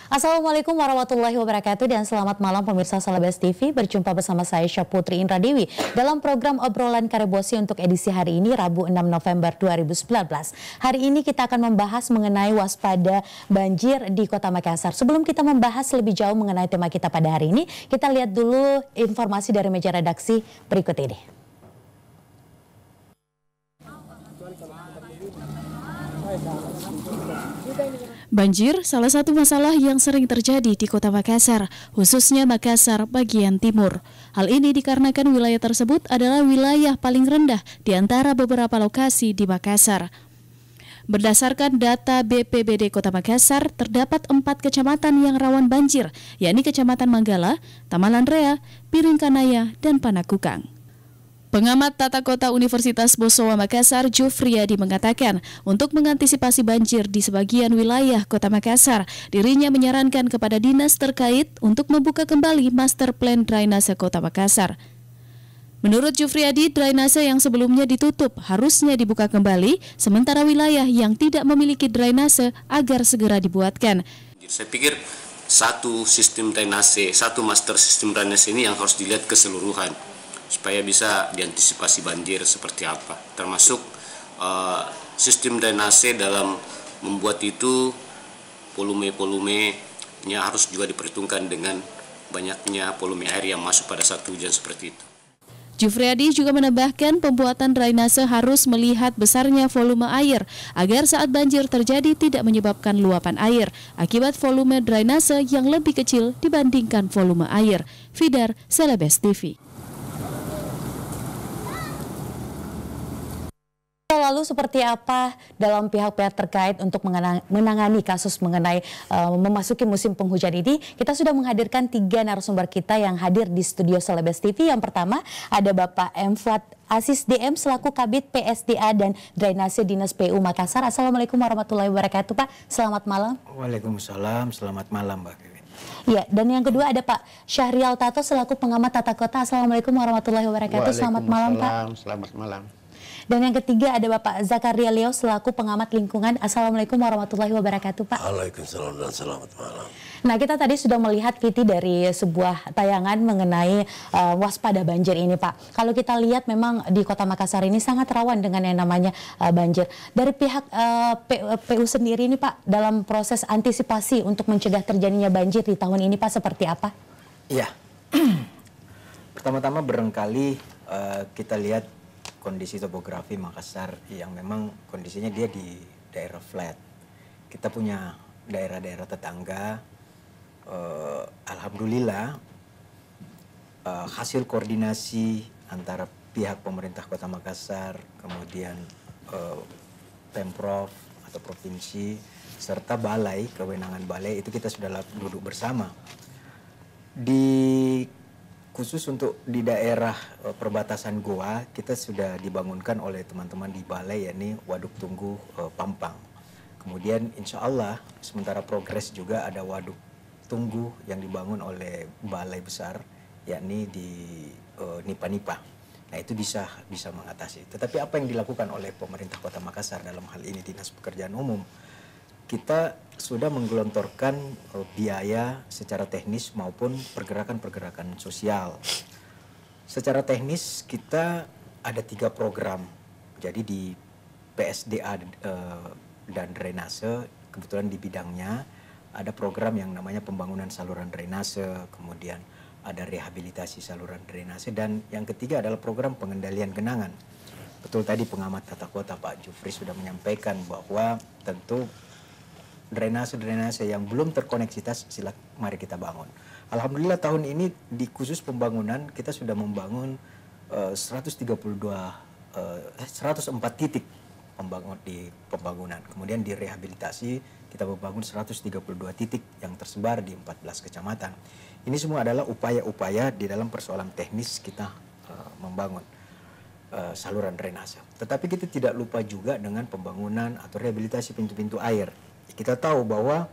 Assalamualaikum warahmatullahi wabarakatuh dan selamat malam pemirsa Selebes TV. Berjumpa bersama saya Syaputri Indradewi dalam program obrolan Karebosi untuk edisi hari ini Rabu 6 November 2019. Hari ini kita akan membahas mengenai waspada banjir di Kota Makassar. Sebelum kita membahas lebih jauh mengenai tema kita pada hari ini, kita lihat dulu informasi dari meja redaksi berikut ini. Banjir salah satu masalah yang sering terjadi di Kota Makassar, khususnya Makassar bagian timur. Hal ini dikarenakan wilayah tersebut adalah wilayah paling rendah di antara beberapa lokasi di Makassar. Berdasarkan data BPBD Kota Makassar, terdapat 4 kecamatan yang rawan banjir, yakni Kecamatan Manggala, Tamalan Rea, Piringkanaya, dan Panakukang. Pengamat Tata Kota Universitas Bosowa Makassar, Jufriyadi mengatakan, untuk mengantisipasi banjir di sebagian wilayah Kota Makassar, dirinya menyarankan kepada dinas terkait untuk membuka kembali Master Plan Drainase Kota Makassar. Menurut Jufriyadi, drainase yang sebelumnya ditutup harusnya dibuka kembali, sementara wilayah yang tidak memiliki drainase agar segera dibuatkan. Saya pikir satu sistem drainase, satu master sistem drainase ini yang harus dilihat keseluruhan, supaya bisa diantisipasi banjir seperti apa, termasuk sistem drainase dalam membuat itu volumenya harus juga diperhitungkan dengan banyaknya volume air yang masuk pada saat hujan seperti itu. Jufriyadi juga menambahkan pembuatan drainase harus melihat besarnya volume air agar saat banjir terjadi tidak menyebabkan luapan air akibat volume drainase yang lebih kecil dibandingkan volume air. Fidar, Selebes TV. Lalu seperti apa dalam pihak-pihak terkait untuk menangani kasus mengenai memasuki musim penghujan ini? Kita sudah menghadirkan 3 narasumber kita yang hadir di studio Selebes TV. Yang pertama ada Bapak M. Fuad Asis DM selaku Kabid PSDA dan Drainase Dinas PU Makassar. Assalamualaikum warahmatullahi wabarakatuh, Pak. Selamat malam. Waalaikumsalam, selamat malam, Mbak. Ya, dan yang kedua ada Pak Syahrial Tato selaku Pengamat Tata Kota. Assalamualaikum warahmatullahi wabarakatuh. Selamat malam, Pak. Selamat malam. Dan yang ketiga ada Bapak Zakaria Leo selaku Pengamat Lingkungan. Assalamualaikum warahmatullahi wabarakatuh, Pak. Waalaikumsalam dan selamat malam. Nah, kita tadi sudah melihat VT dari sebuah tayangan mengenai waspada banjir ini, Pak. Kalau kita lihat memang di Kota Makassar ini sangat rawan dengan yang namanya banjir. Dari pihak PU sendiri ini, Pak, dalam proses antisipasi untuk mencegah terjadinya banjir di tahun ini, Pak, seperti apa? Iya. Pertama-tama barangkali kita lihat kondisi topografi Makassar yang memang kondisinya dia di daerah flat. Kita punya daerah-daerah tetangga. Alhamdulillah hasil koordinasi antara pihak pemerintah Kota Makassar, kemudian Pemprov atau provinsi serta balai, kewenangan balai itu kita sudah duduk bersama. Khusus untuk di daerah perbatasan Goa, kita sudah dibangunkan oleh teman-teman di balai, yakni Waduk Tunggu Pampang. Kemudian insya Allah sementara progres juga ada Waduk Tunggu yang dibangun oleh balai besar, yakni di Nipa-Nipa. Nah, itu bisa mengatasi. Tetapi apa yang dilakukan oleh pemerintah Kota Makassar dalam hal ini Dinas Pekerjaan Umum? Kita sudah menggelontorkan biaya secara teknis maupun pergerakan-pergerakan sosial. Secara teknis kita ada 3 program. Jadi di PSDA dan drainase, kebetulan di bidangnya ada program yang namanya pembangunan saluran drainase, kemudian ada rehabilitasi saluran drainase, dan yang ketiga adalah program pengendalian genangan. Betul tadi pengamat tata kota Pak Jufri sudah menyampaikan bahwa tentu drainase-drainase yang belum terkoneksitas mari kita bangun. Alhamdulillah tahun ini di khusus pembangunan kita sudah membangun 104 titik di pembangunan. Kemudian di rehabilitasi kita membangun 132 titik yang tersebar di 14 kecamatan. Ini semua adalah upaya-upaya di dalam persoalan teknis kita membangun saluran drainase. Tetapi kita tidak lupa juga dengan pembangunan atau rehabilitasi pintu-pintu air. Kita tahu bahwa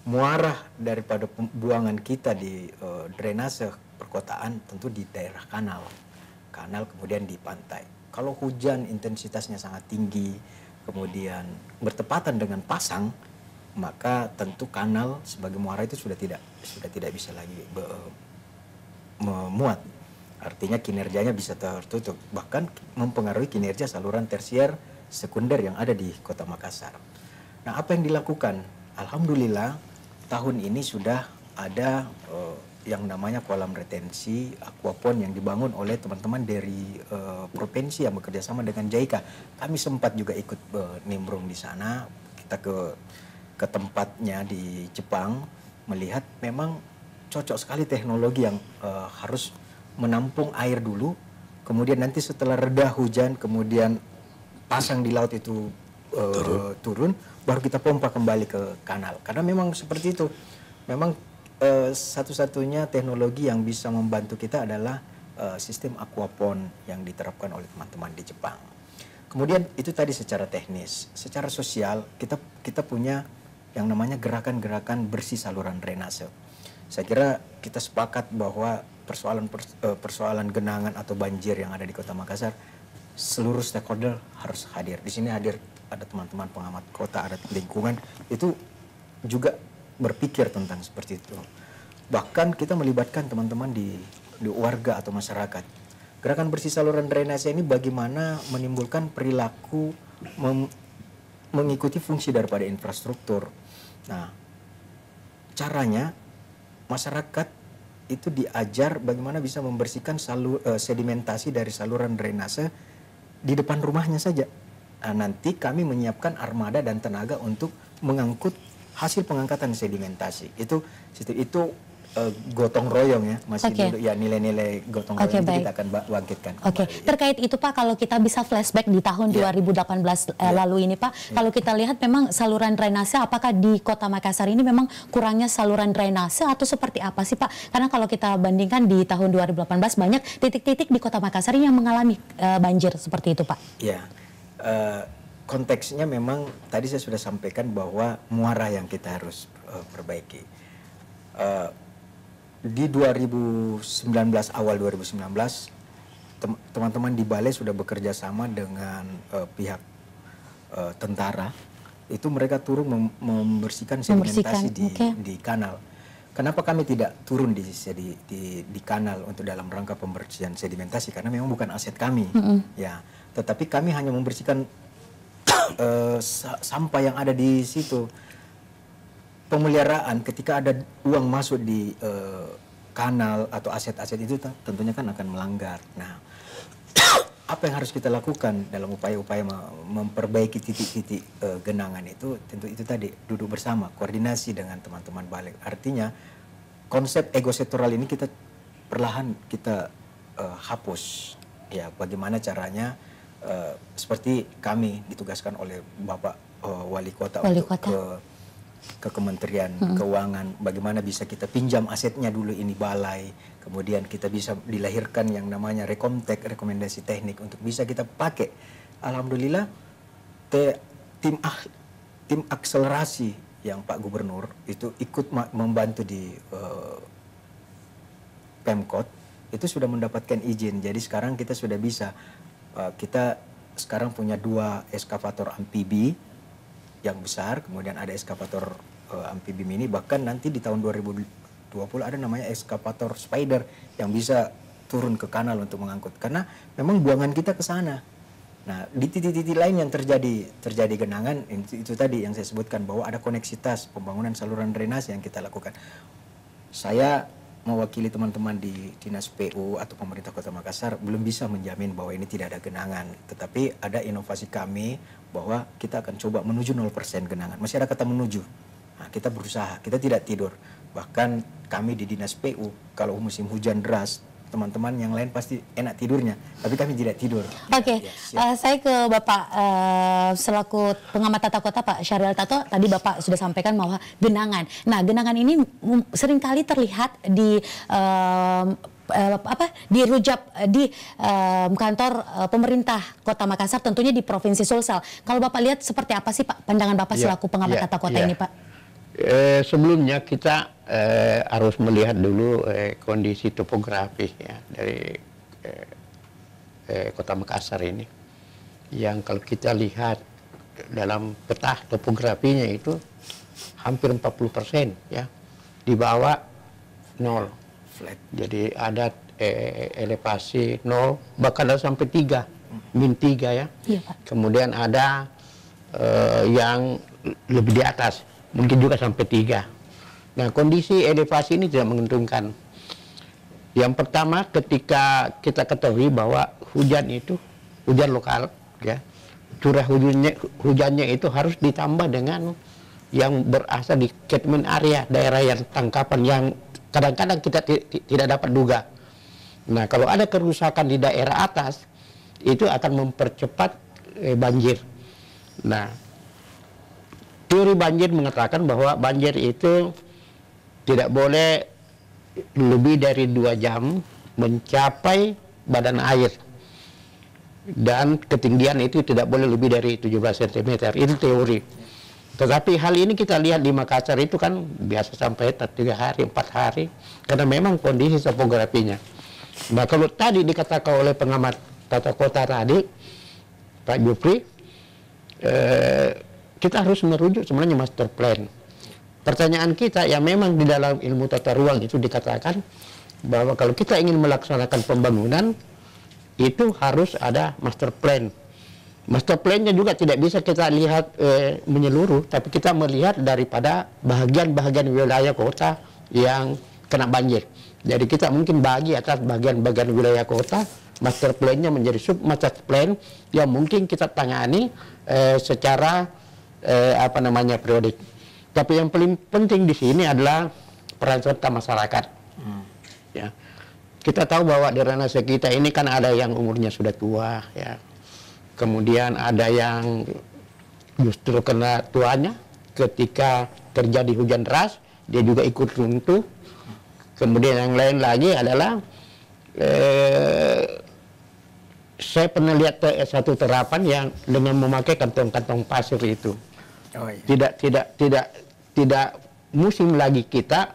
muarah daripada pembuangan kita di drainase perkotaan tentu di daerah kanal kemudian di pantai. Kalau hujan intensitasnya sangat tinggi, kemudian bertepatan dengan pasang, maka tentu kanal sebagai muara itu sudah tidak bisa lagi memuat. Artinya kinerjanya bisa tertutup, bahkan mempengaruhi kinerja saluran tersier sekunder yang ada di Kota Makassar. Nah, apa yang dilakukan? Alhamdulillah tahun ini sudah ada yang namanya kolam retensi aquapon yang dibangun oleh teman-teman dari provinsi yang bekerja sama dengan JICA. Kami sempat juga ikut nimbrung di sana. Kita ke tempatnya di Jepang, melihat memang cocok sekali teknologi yang harus menampung air dulu, kemudian nanti setelah reda hujan, kemudian pasang di laut itu turun, baru kita pompa kembali ke kanal. Karena memang seperti itu. Memang satu-satunya teknologi yang bisa membantu kita adalah sistem aquapon yang diterapkan oleh teman-teman di Jepang. Kemudian itu tadi secara teknis. Secara sosial kita punya yang namanya gerakan-gerakan bersih saluran drainase. Saya kira kita sepakat bahwa persoalan genangan atau banjir yang ada di Kota Makassar, seluruh stakeholder harus hadir. Di sini hadir ada teman-teman pengamat kota, ada lingkungan, itu juga berpikir tentang seperti itu. Bahkan kita melibatkan teman-teman di warga atau masyarakat. Gerakan bersih saluran drainase ini bagaimana menimbulkan perilaku mengikuti fungsi daripada infrastruktur. Nah, caranya masyarakat itu diajar bagaimana bisa membersihkan sedimentasi dari saluran drainase di depan rumahnya saja. Nah, nanti kami menyiapkan armada dan tenaga untuk mengangkut hasil pengangkatan sedimentasi. Itu gotong royong ya, masih dulu ya, nilai-nilai gotong royong itu kita akan bangkitkan. Terkait itu Pak, kalau kita bisa flashback di tahun 2018 lalu ini Pak, kalau kita lihat memang saluran drainase, apakah di Kota Makassar ini memang kurangnya saluran drainase atau seperti apa sih Pak? Karena kalau kita bandingkan di tahun 2018 banyak titik-titik di Kota Makassar yang mengalami banjir seperti itu Pak. Ya, konteksnya memang tadi saya sudah sampaikan bahwa muara yang kita harus perbaiki. Di 2019, awal 2019, teman-teman di Balai sudah bekerja sama dengan pihak tentara. Itu mereka turun membersihkan sedimentasi di kanal. Kenapa kami tidak turun di kanal untuk dalam rangka pembersihan sedimentasi? Karena memang bukan aset kami, ya. Tetapi kami hanya membersihkan sampah yang ada di situ. Pemeliharaan ketika ada uang masuk di kanal atau aset-aset itu tentunya kan akan melanggar. Nah, apa yang harus kita lakukan dalam upaya-upaya memperbaiki titik-titik genangan itu? Tentu itu tadi, duduk bersama, koordinasi dengan teman-teman Balai. Artinya konsep ekosektoral ini kita perlahan kita hapus. Ya, bagaimana caranya? Seperti kami ditugaskan oleh Bapak Wali Kota untuk ke Kementerian Keuangan, bagaimana bisa kita pinjam asetnya dulu ini Balai, kemudian kita bisa dilahirkan yang namanya rekomtek, rekomendasi teknik untuk bisa kita pakai. Alhamdulillah tim akselerasi yang Pak Gubernur itu ikut membantu di Pemkot itu sudah mendapatkan izin. Jadi sekarang kita sudah bisa, kita sekarang punya 2 eskavator amfibi yang besar, kemudian ada eskavator amfibi mini, bahkan nanti di tahun 2020 ada namanya eskavator spider yang bisa turun ke kanal untuk mengangkut, karena memang buangan kita ke sana. Nah, di titik-titik lain yang terjadi genangan, itu tadi yang saya sebutkan bahwa ada koneksitas pembangunan saluran drainase yang kita lakukan. Saya mewakili teman-teman di Dinas PU atau pemerintah Kota Makassar belum bisa menjamin bahwa ini tidak ada genangan. Tetapi ada inovasi kami bahwa kita akan coba menuju 0% genangan. Masih ada kata menuju. Nah, kita berusaha, kita tidak tidur. Bahkan kami di Dinas PU, kalau musim hujan deras, teman-teman yang lain pasti enak tidurnya, tapi kami tidak tidur. Saya ke Bapak selaku pengamat tata kota Pak Syahrial Tato. Tadi Bapak sudah sampaikan bahwa genangan. Nah, genangan ini seringkali terlihat di kantor pemerintah Kota Makassar, tentunya di Provinsi Sulsel. Kalau Bapak lihat seperti apa sih Pak pandangan Bapak selaku pengamat tata kota ini Pak? Sebelumnya kita harus melihat dulu kondisi topografis ya dari Kota Makassar ini, yang kalau kita lihat dalam peta topografinya itu hampir 40% ya, di bawah 0. Flat. Jadi ada elevasi 0, bahkan ada sampai 3, min 3 ya. Iya, Pak. Kemudian ada yang lebih di atas, mungkin juga sampai 3. Nah, kondisi elevasi ini tidak menguntungkan. Yang pertama, ketika kita ketahui bahwa hujan itu hujan lokal, ya, curah hujannya itu harus ditambah dengan yang berasal di catchment area, daerah yang tangkapan yang kadang-kadang kita tidak dapat duga. Nah, kalau ada kerusakan di daerah atas, itu akan mempercepat banjir. Nah, teori banjir mengatakan bahwa banjir itu tidak boleh lebih dari 2 jam mencapai badan air, dan ketinggian itu tidak boleh lebih dari 17 cm. Itu teori. Tetapi hal ini kita lihat di Makassar itu kan biasa sampai 3 hari, 4 hari, karena memang kondisi topografinya. Nah, kalau tadi dikatakan oleh pengamat tata kota tadi, Pak Jupri, kita harus merujuk sebenarnya master plan. Pertanyaan kita, ya memang di dalam ilmu tata ruang itu dikatakan bahwa kalau kita ingin melaksanakan pembangunan, itu harus ada master plan. Master plan-nya juga tidak bisa kita lihat menyeluruh, tapi kita melihat daripada bahagian-bahagian wilayah kota yang kena banjir. Jadi kita mungkin bagi atas bagian-bagian wilayah kota, master plan-nya menjadi sub master plan yang mungkin kita tangani secara periodik. Tapi yang paling penting di sini adalah peran serta masyarakat. Ya. Kita tahu bahwa di drainase kita ini kan ada yang umurnya sudah tua, ya. Kemudian ada yang justru kena tuanya ketika terjadi hujan deras, dia juga ikut runtuh. Kemudian yang lain lagi adalah saya pernah lihat satu terapan yang dengan memakai kantong-kantong pasir itu. Oh, iya. Tidak musim lagi kita,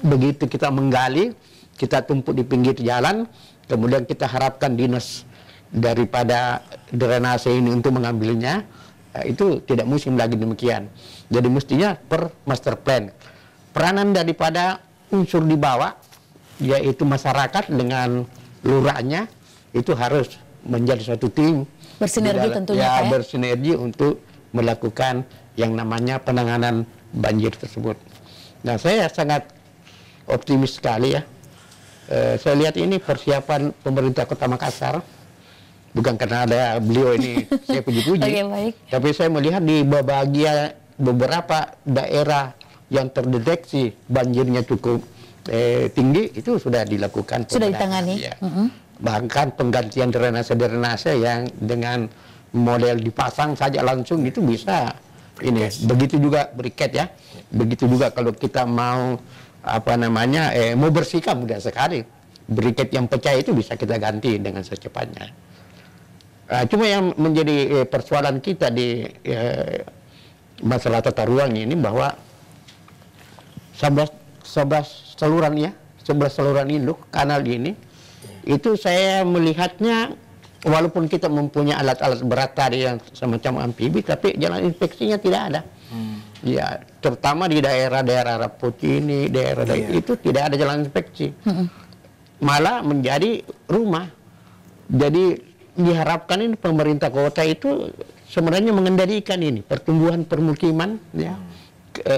begitu kita menggali, kita tumpuk di pinggir jalan, kemudian kita harapkan dinas daripada drainase ini untuk mengambilnya, itu tidak musim lagi demikian. Jadi mestinya per master plan. Peranan daripada unsur di bawah, yaitu masyarakat dengan lurahnya, itu harus menjadi satu tim. Bersinergi tentunya, ya, Pak, ya? Bersinergi untuk melakukan yang namanya penanganan banjir tersebut. Nah, saya sangat optimis sekali ya. Saya lihat ini persiapan pemerintah Kota Makassar, bukan karena ada beliau ini saya puji-puji, tapi saya melihat di beberapa daerah yang terdeteksi banjirnya cukup tinggi, itu sudah dilakukan. Sudah ditangani. Ya. Bahkan penggantian drainase yang dengan model dipasang saja langsung itu bisa. Ini begitu juga briket ya, begitu juga kalau kita mau mau bersihkan mudah sekali. Briket yang pecah itu bisa kita ganti dengan secepatnya. Cuma yang menjadi persoalan kita di masalah tata ruang ini bahwa 11 saluran induk kanal ini, itu saya melihatnya walaupun kita mempunyai alat-alat berat tadi yang semacam amfibi, tapi jalan inspeksinya tidak ada. Ya, terutama di daerah-daerah Raputi ini, daerah-daerah itu tidak ada jalan inspeksi. Malah menjadi rumah. Jadi diharapkan ini pemerintah kota itu sebenarnya mengendalikan ini pertumbuhan permukiman, ya.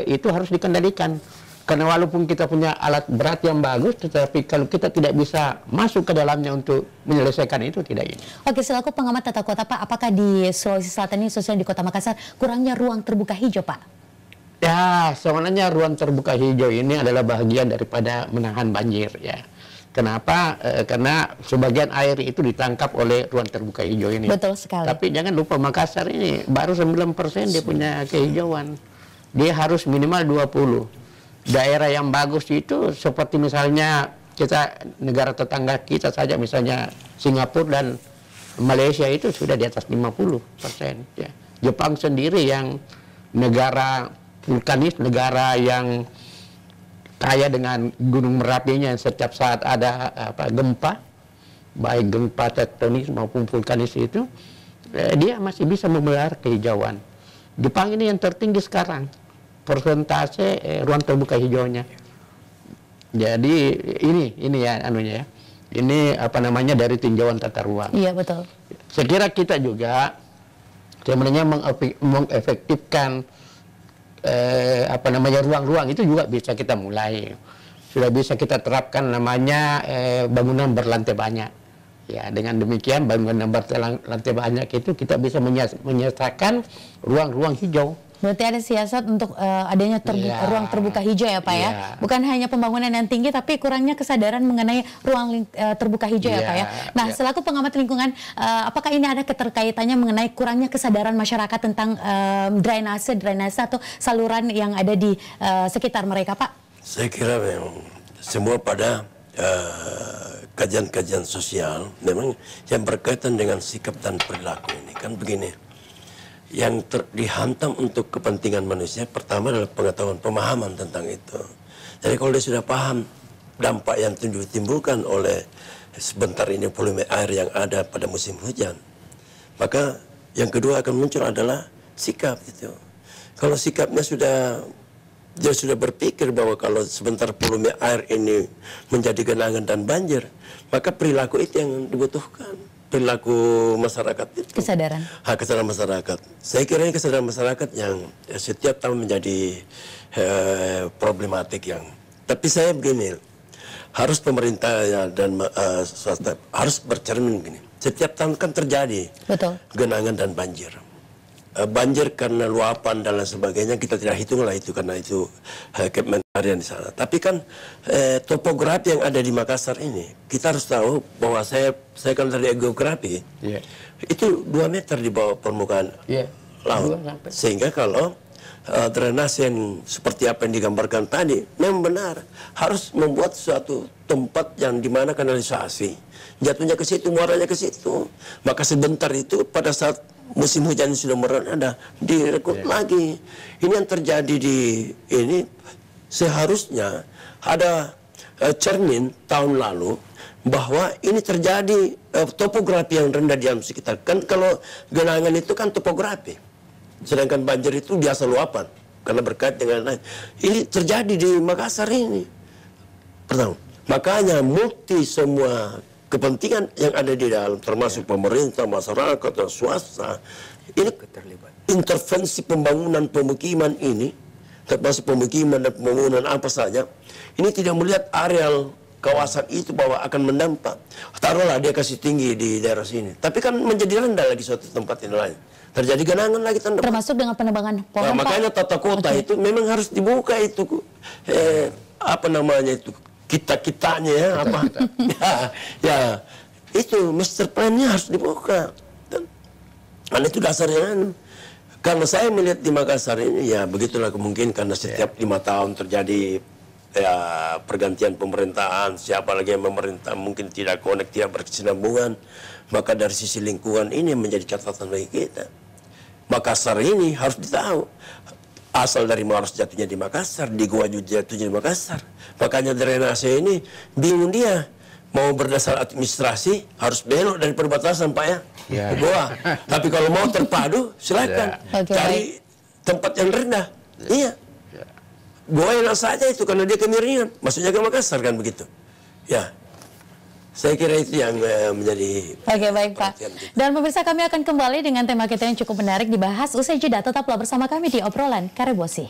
Itu harus dikendalikan. Karena walaupun kita punya alat berat yang bagus, tetapi kalau kita tidak bisa masuk ke dalamnya untuk menyelesaikan itu, tidak ini. Oke, selaku pengamat tata kota, Pak, apakah di Sulawesi Selatan ini, khususnya di Kota Makassar, kurangnya ruang terbuka hijau, Pak? Ya, sebenarnya ruang terbuka hijau ini adalah bagian daripada menahan banjir, ya. Kenapa? Karena sebagian air itu ditangkap oleh ruang terbuka hijau ini. Betul sekali. Tapi jangan lupa Makassar ini baru 9% dia punya kehijauan. Dia harus minimal 20%. Daerah yang bagus itu seperti misalnya kita negara tetangga kita saja, misalnya Singapura dan Malaysia itu sudah di atas 50%. Ya. Jepang sendiri yang negara vulkanis, negara yang kaya dengan gunung Merapinya yang setiap saat ada gempa, baik gempa tektonis maupun vulkanis itu, dia masih bisa memelihara kehijauan. Jepang ini yang tertinggi sekarang. persentase ruang terbuka hijaunya. Jadi ini ya anunya ya. Ini apa namanya dari tinjauan tata ruang. Iya, betul. Saya kira kita juga sebenarnya mengefektifkan apa namanya ruang-ruang itu juga bisa kita mulai. Sudah bisa kita terapkan namanya bangunan berlantai banyak. Ya, dengan demikian bangunan berlantai banyak itu kita bisa menyertakan ruang-ruang hijau. Berarti ada siasat untuk adanya ruang terbuka hijau ya Pak ya. Bukan hanya pembangunan yang tinggi tapi kurangnya kesadaran mengenai ruang terbuka hijau ya Pak ya. Nah selaku pengamat lingkungan, apakah ini ada keterkaitannya mengenai kurangnya kesadaran masyarakat tentang drainase atau saluran yang ada di sekitar mereka Pak? Saya kira memang semua pada kajian-kajian sosial memang yang berkaitan dengan sikap dan perilaku ini kan begini. Yang dihantam untuk kepentingan manusia pertama adalah pengetahuan, pemahaman tentang itu. Jadi kalau dia sudah paham dampak yang ditimbulkan oleh sebentar ini volume air yang ada pada musim hujan, maka yang kedua akan muncul adalah sikap itu. Kalau sikapnya dia sudah berpikir bahwa kalau sebentar volume air ini menjadi genangan dan banjir, maka perilaku itu yang dibutuhkan. Perilaku masyarakat itu. Kesadaran. Kesadaran masyarakat. Saya kira ini kesadaran masyarakat yang setiap tahun menjadi problematik yang. Tapi saya begini, harus pemerintah dan swasta harus bercermin begini. Setiap tahun kan terjadi genangan dan banjir. Banjir karena luapan dan lain sebagainya kita tidak hitung lah itu karena itu kementerian di sana. Tapi kan topografi yang ada di Makassar ini kita harus tahu bahwa saya kan dari geografi itu 2 meter di bawah permukaan laut. Sehingga kalau drainase yang seperti apa yang digambarkan tadi memang benar harus membuat suatu tempat yang dimana kanalisasi jatuhnya ke situ, muaranya ke situ. Maka sebentar itu pada saat musim hujan sudah mereda, direkrut lagi. Ini yang terjadi di ini seharusnya ada cermin tahun lalu bahwa ini terjadi topografi yang rendah di alam sekitar. Kan kalau genangan itu kan topografi, sedangkan banjir itu biasa luapan karena berkait dengan lain. Ini terjadi di Makassar ini. Pertama, makanya multi semua kepentingan yang ada di dalam termasuk pemerintah, masyarakat, dan swasta ini intervensi pembangunan pemukiman ini termasuk pemukiman dan pembangunan apa saja ini tidak melihat areal kawasan itu bahwa akan mendampak. Taruhlah dia kasih tinggi di daerah sini tapi kan menjadi rendah lagi suatu tempat yang lain terjadi genangan lagi termasuk dengan penebangan pohon. Makanya tata kota itu memang harus dibuka itu apa namanya itu kita-kitanya ya apa ya itu master plan-nya harus dibuka dan itu dasarnya karena saya melihat di Makassar ini ya begitulah kemungkinan karena setiap 5 tahun terjadi ya pergantian pemerintahan siapa lagi yang memerintah mungkin tidak connect tidak berkesinambungan maka dari sisi lingkungan ini menjadi catatan bagi kita. Makassar ini harus ditahu asal dari Maros jatuhnya di Makassar, di Goa juga jatuhnya di Makassar. Makanya drainase ini bingung dia. Mau berdasar administrasi harus belok dari perbatasan Pak ya, ke Goa. Tapi kalau mau terpadu silakan cari tempat yang rendah. Iya. Goa enak saja itu karena dia kemiringan. Maksudnya ke Makassar kan begitu. Ya. Saya kira itu yang menjadi baik Pak. Dan pemirsa kami akan kembali dengan tema kita yang cukup menarik dibahas usai jeda. Tetaplah bersama kami di obrolan Karebosi.